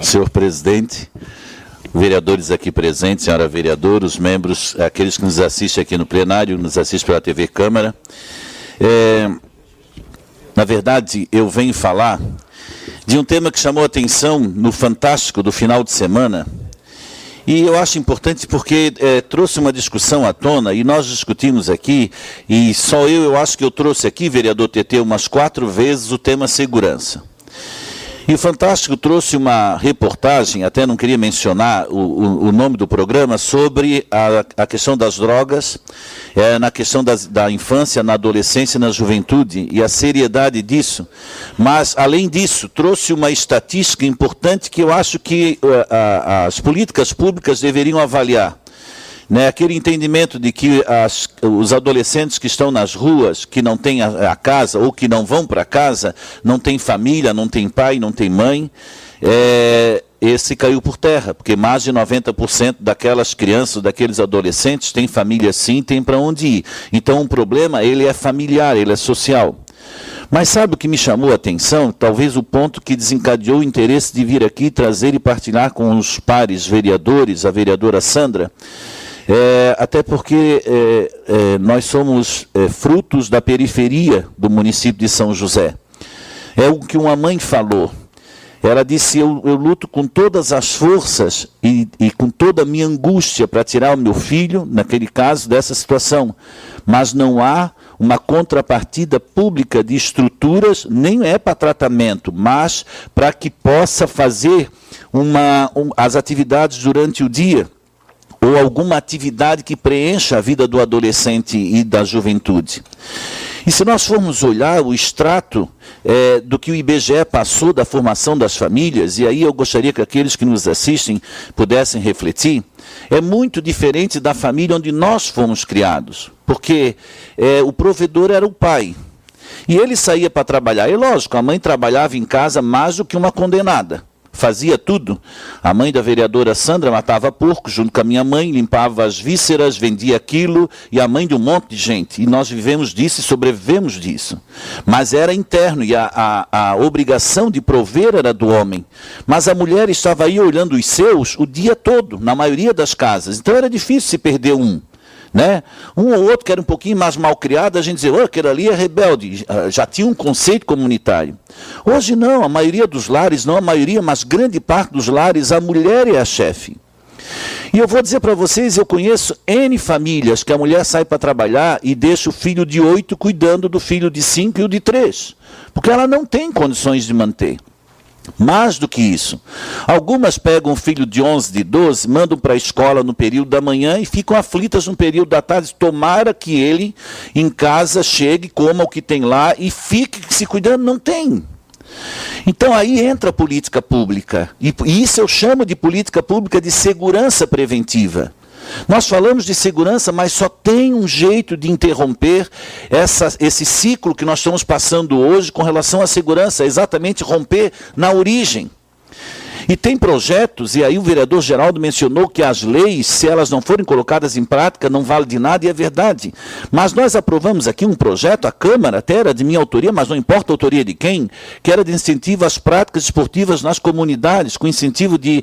Senhor presidente, vereadores aqui presentes, senhora vereadora, os membros, aqueles que nos assistem aqui no plenário, nos assistem pela TV Câmara. Na verdade, eu venho falar de um tema que chamou a atenção no Fantástico do final de semana, e eu acho importante porque trouxe uma discussão à tona, e nós discutimos aqui, e só eu acho que eu trouxe aqui, vereador TT, umas 4 vezes o tema segurança. E o Fantástico trouxe uma reportagem, até não queria mencionar o nome do programa, sobre a questão das drogas, na questão da infância, na adolescência e na juventude, e a seriedade disso. Mas, além disso, trouxe uma estatística importante que eu acho que as políticas públicas deveriam avaliar. Aquele entendimento de que os adolescentes que estão nas ruas, que não têm a casa ou que não vão para casa, não têm família, não têm pai, não têm mãe, esse caiu por terra, porque mais de 90% daquelas crianças, daqueles adolescentes, têm família sim, têm para onde ir. Então o problema, ele é familiar, ele é social. Mas sabe o que me chamou a atenção? Talvez o ponto que desencadeou o interesse de vir aqui trazer e partilhar com os pares vereadores, a vereadora Sandra, até porque nós somos frutos da periferia do município de São José. É o que uma mãe falou. Ela disse, eu luto com todas as forças e com toda a minha angústia para tirar o meu filho, naquele caso, dessa situação. Mas não há uma contrapartida pública de estruturas, nem é para tratamento, mas para que possa fazer as atividades durante o dia, ou alguma atividade que preencha a vida do adolescente e da juventude. E se nós formos olhar o extrato do que o IBGE passou da formação das famílias, e aí eu gostaria que aqueles que nos assistem pudessem refletir, é muito diferente da família onde nós fomos criados, porque o provedor era o pai, e ele saía para trabalhar, e lógico, a mãe trabalhava em casa mais do que uma condenada, fazia tudo. A mãe da vereadora Sandra matava porco junto com a minha mãe, limpava as vísceras, vendia aquilo, e a mãe de um monte de gente. E nós vivemos disso e sobrevivemos disso. Mas era interno, e a obrigação de prover era do homem. Mas a mulher estava aí olhando os seus o dia todo, na maioria das casas. Então era difícil se perder um. Um ou outro que era um pouquinho mais mal criado, a gente dizia, aquele ali é rebelde, já tinha um conceito comunitário. Hoje não, a maioria dos lares, não a maioria, mas grande parte dos lares, a mulher é a chefe. E eu vou dizer para vocês, eu conheço N famílias que a mulher sai para trabalhar e deixa o filho de 8 cuidando do filho de 5 e o de 3, porque ela não tem condições de manter. Mais do que isso, algumas pegam um filho de 11, de 12, mandam para a escola no período da manhã e ficam aflitas no período da tarde. Tomara que ele, em casa, chegue, coma o que tem lá e fique se cuidando. Não tem. Então aí entra a política pública. E isso eu chamo de política pública de segurança preventiva. Nós falamos de segurança, mas só tem um jeito de interromper esse ciclo que nós estamos passando hoje com relação à segurança, exatamente romper na origem. E tem projetos, e aí o vereador Geraldo mencionou que as leis, se elas não forem colocadas em prática, não valem de nada, e é verdade. Mas nós aprovamos aqui um projeto, a Câmara até era de minha autoria, mas não importa a autoria de quem, que era de incentivo às práticas esportivas nas comunidades, com incentivo de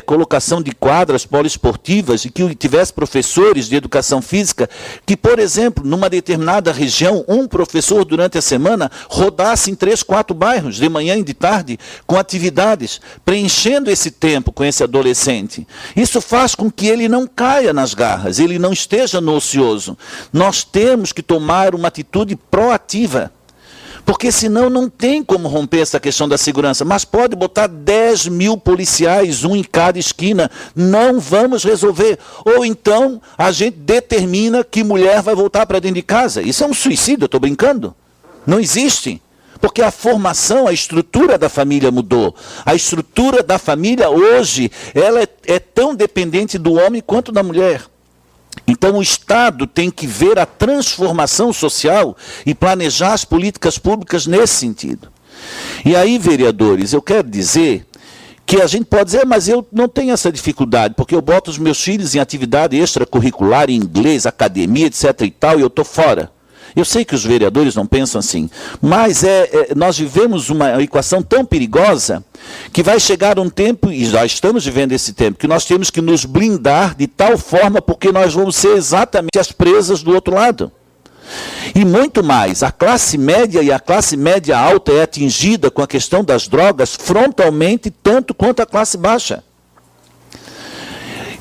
colocação de quadras poliesportivas, e que tivesse professores de educação física, que, por exemplo, numa determinada região, um professor durante a semana rodasse em 3, 4 bairros, de manhã e de tarde, com atividades, preenchendo esse tempo com esse adolescente. Isso faz com que ele não caia nas garras, ele não esteja no ocioso. Nós temos que tomar uma atitude proativa, porque senão não tem como romper essa questão da segurança. Mas pode botar 10 mil policiais, um em cada esquina, não vamos resolver. Ou então a gente determina que mulher vai voltar para dentro de casa. Isso é um suicídio, eu estou brincando? Não existe. Porque a formação, a estrutura da família mudou. A estrutura da família hoje, ela é tão dependente do homem quanto da mulher. Então o Estado tem que ver a transformação social e planejar as políticas públicas nesse sentido. E aí, vereadores, eu quero dizer que a gente pode dizer, mas eu não tenho essa dificuldade, porque eu boto os meus filhos em atividade extracurricular, em inglês, academia, etc. e tal, e eu estou fora. Eu sei que os vereadores não pensam assim, mas nós vivemos uma equação tão perigosa que vai chegar um tempo, e já estamos vivendo esse tempo, que nós temos que nos blindar de tal forma porque nós vamos ser exatamente as presas do outro lado. E muito mais, a classe média e a classe média alta é atingida com a questão das drogas frontalmente tanto quanto a classe baixa.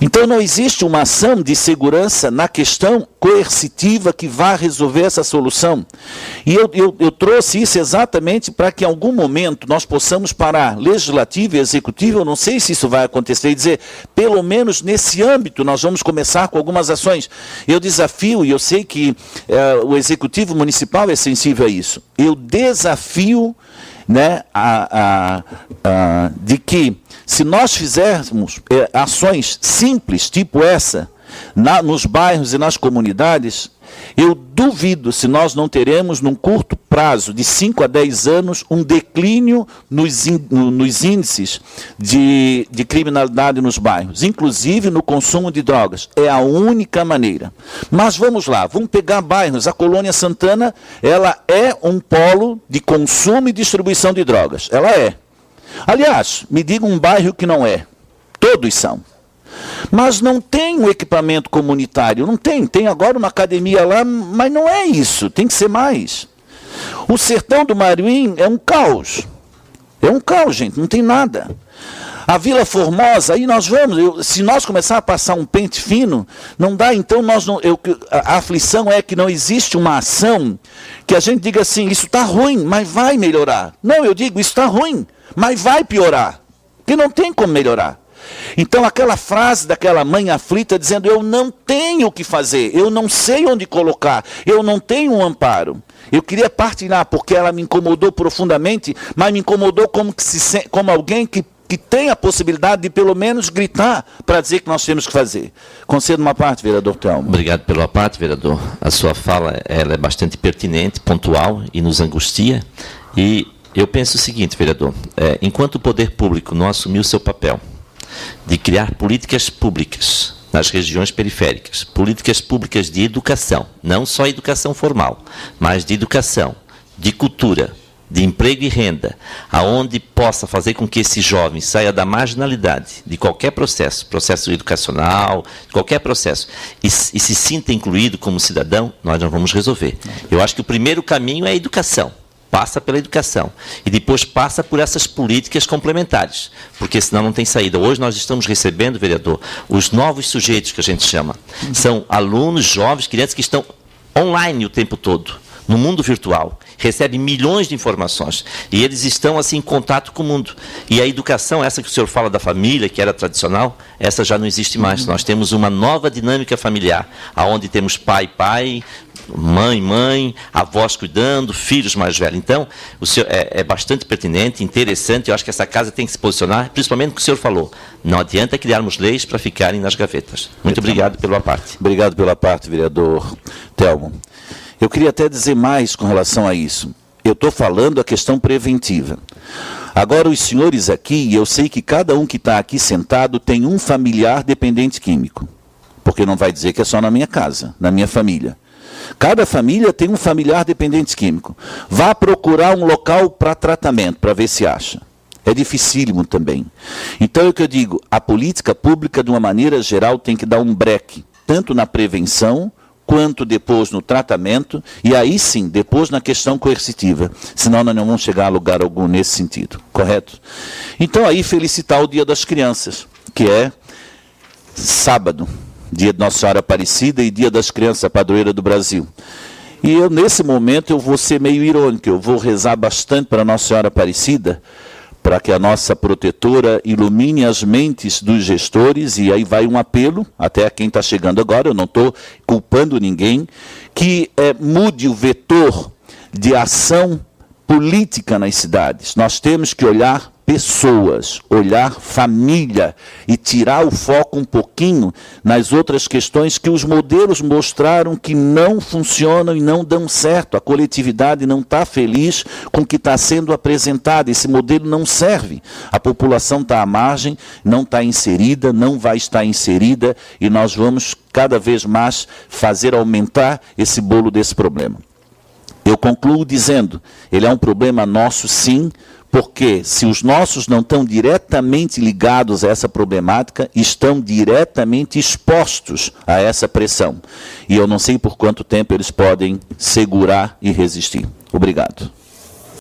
Então não existe uma ação de segurança na questão coercitiva que vá resolver essa solução. E eu trouxe isso exatamente para que em algum momento nós possamos parar, legislativo e executivo, eu não sei se isso vai acontecer, e dizer, pelo menos nesse âmbito nós vamos começar com algumas ações. Eu desafio, e eu sei que o executivo municipal é sensível a isso, eu desafio, né, de que se nós fizermos ações simples, tipo essa, nos bairros e nas comunidades, eu duvido se nós não teremos, num curto prazo, de 5 a 10 anos, um declínio nos índices de criminalidade nos bairros, inclusive no consumo de drogas. É a única maneira. Mas vamos lá, vamos pegar bairros. A Colônia Santana, ela é um polo de consumo e distribuição de drogas. Ela é. Aliás, me diga um bairro que não é. Todos são. Mas não tem um equipamento comunitário, não tem. Tem agora uma academia lá, mas não é isso, tem que ser mais. O sertão do Maruim é um caos. É um caos, gente, não tem nada. A Vila Formosa, aí nós vamos, se nós começar a passar um pente fino, não dá, então a aflição é que não existe uma ação que a gente diga assim, isso está ruim, mas vai melhorar. Não, eu digo, isso está ruim, mas vai piorar, porque não tem como melhorar. Então aquela frase daquela mãe aflita dizendo, eu não tenho o que fazer, eu não sei onde colocar, eu não tenho um amparo. Eu queria partilhar porque ela me incomodou profundamente, mas me incomodou como alguém que tem a possibilidade de pelo menos gritar para dizer que nós temos que fazer. Concedo uma parte, vereador Telmo. Obrigado pela parte, vereador. A sua fala ela é bastante pertinente, pontual e nos angustia. E eu penso o seguinte, vereador, enquanto o poder público não assumir o seu papel de criar políticas públicas nas regiões periféricas, políticas públicas de educação, não só educação formal, mas de educação, de cultura, de emprego e renda, aonde possa fazer com que esse jovem saia da marginalidade de qualquer processo educacional, qualquer processo, e se sinta incluído como cidadão, nós não vamos resolver. Eu acho que o primeiro caminho é a educação. Passa pela educação e depois passa por essas políticas complementares, porque senão não tem saída. Hoje nós estamos recebendo, vereador, os novos sujeitos que a gente chama. São alunos, jovens, crianças que estão online o tempo todo, no mundo virtual, recebem milhões de informações e eles estão assim em contato com o mundo. E a educação, essa que o senhor fala da família, que era tradicional, essa já não existe mais. Nós temos uma nova dinâmica familiar, onde temos pai, mãe, avós cuidando, filhos mais velhos. Então, o senhor é bastante pertinente, interessante. Eu acho que essa casa tem que se posicionar, principalmente o que o senhor falou. Não adianta criarmos leis para ficarem nas gavetas. Muito obrigado pela parte. Obrigado pela parte, vereador Telmo. Eu queria até dizer mais com relação a isso. Eu estou falando a questão preventiva. Agora, os senhores aqui, e eu sei que cada um que está aqui sentado tem um familiar dependente químico. Porque não vai dizer que é só na minha casa, na minha família. Cada família tem um familiar dependente químico. Vá procurar um local para tratamento, para ver se acha. É dificílimo também. Então, é o que eu digo, a política pública, de uma maneira geral, tem que dar um breque, tanto na prevenção, quanto depois no tratamento, e aí sim, depois na questão coercitiva. Senão nós não vamos chegar a lugar algum nesse sentido, correto? Então, aí felicitar o Dia das Crianças, que é sábado. Dia de Nossa Senhora Aparecida e Dia das Crianças, a padroeira do Brasil. E eu, nesse momento, eu vou ser meio irônico, eu vou rezar bastante para Nossa Senhora Aparecida, para que a nossa protetora ilumine as mentes dos gestores, e aí vai um apelo, até a quem está chegando agora, eu não estou culpando ninguém, que mude o vetor de ação política nas cidades. Nós temos que olhar pessoas, olhar família e tirar o foco um pouquinho nas outras questões que os modelos mostraram que não funcionam e não dão certo. A coletividade não está feliz com o que está sendo apresentado. Esse modelo não serve. A população está à margem, não está inserida, não vai estar inserida e nós vamos cada vez mais fazer aumentar esse bolo desse problema. Eu concluo dizendo, ele é um problema nosso sim, porque se os nossos não estão diretamente ligados a essa problemática, estão diretamente expostos a essa pressão. E eu não sei por quanto tempo eles podem segurar e resistir. Obrigado.